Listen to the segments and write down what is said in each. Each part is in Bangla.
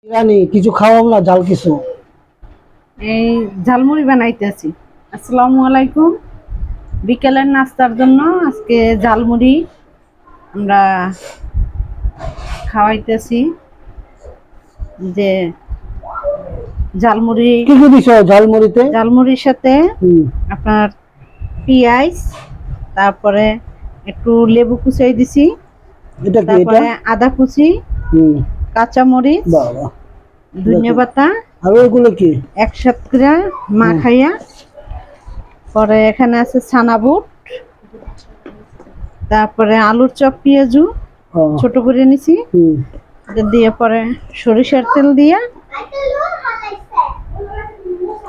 রানী কিছু খাওয়াম না, জাল কিছু। এই ঝালমুড়ি বানাইতেছি। আসসালামু আলাইকুম। বিকেলের নাস্তার জন্য আজকে ঝালমুড়ি আমরা খাওয়াইতেছি। যে ঝালমুড়ি, কি কি দিছো ঝালমুড়িতে? ঝালমুড়ির সাথে হুম। আপনার পেঁয়াজ, তারপরে একটু লেবু কুচাই দিছি, এটা কি এটা? তারপরে আদা কুচি, হুম। কাঁচামরিচ, বাবা, ধনিয়া পাতা আর ওগুলো কি? একসাথে করে মাখাইয়া, পরে এখানে আছে ছানা বুট, তারপরে আলুর চপ, পেঁয়াজু ও, ছোট করে নিছি, হুম। এটা দিয়ে পরে সরিষার তেল দিয়ে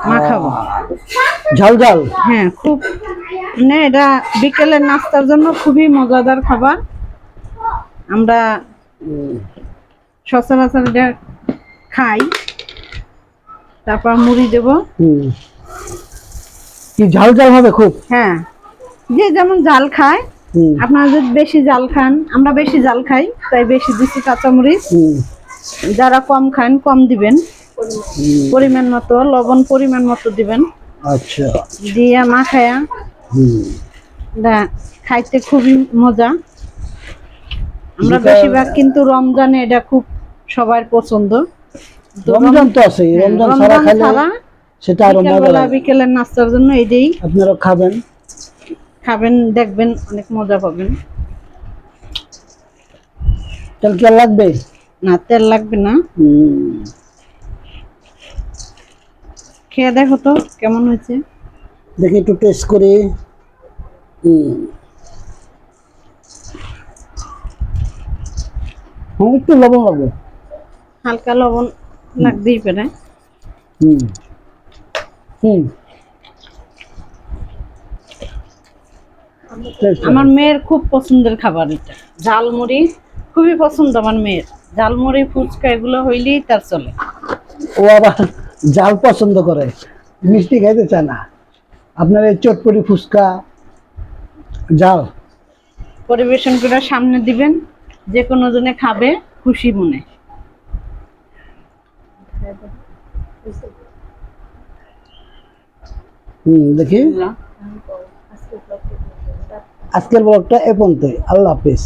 মাখাবো। ঝাল ঝাল। হ্যাঁ, খুব মানে এটা বিকেলের নাস্তার জন্য খুবই মজাদার খাবার। আমরা সচরাচর এটা খাই। তারপর মুড়ি দেব। হুম। কি ঝাল ঝাল হবে খুব? হ্যাঁ, যে যেমন জাল খায়। হুম। আপনারা যদি বেশি জাল খান, আমরা বেশি জাল খাই তাই বেশি দিচ্ছি কাঁচামরিচ। হুম। যারা কম খান কম দিবেন, হুম। পরিমাণ মতো লবণ পরিমাণ মতো দিবেন। আচ্ছা। দিয়ে মাখায়া হুম। এটা খাইতে খুবই মজা। আমরা যেটা বেশিরভাগ কিন্তু রমজানে এটা খুব সবার পছন্দ। তো রমজান তো আছে, হ্যাঁ, রমজান ছাড়া রমজান খাইলে ছাড়া সেটা আরো মজা বিকেলবেলা লাগে। বিকেলের নাস্তার জন্য এটাই আপনারা খাবেন। খাবেন, দেখবেন অনেক মজা পাবেন। তেল কি আর লাগবে? না, তেল লাগবে না। হুম। খেয়ে দেখো তো কেমন হয়েছে। দেখি একটু টেস্ট করি। হুম। হ্যাঁ, একটু লবণ লাগবে। হালকা লবণ লাগতেই পারে। হুম। হুম। আমার মেয়ের খুব পছন্দের খাবার এটা, ঝালমুড়ি খুবই পছন্দ আমার মেয়ের। ঝালমুড়ি, ফুচকা এগুলো হইলেই তার চলে। ও আবার জাল পছন্দ করে, মিষ্টি খাইতে চায় না। আপনার এই চটপটি ফুচকা জাল। পরিবেশন করে সামনে দিবেন, যে কোনো জনে খাবে খুশি মনে। দেখি। আজকের ব্লগটা এ পর্যন্তই। আল্লাহ হাফিজ।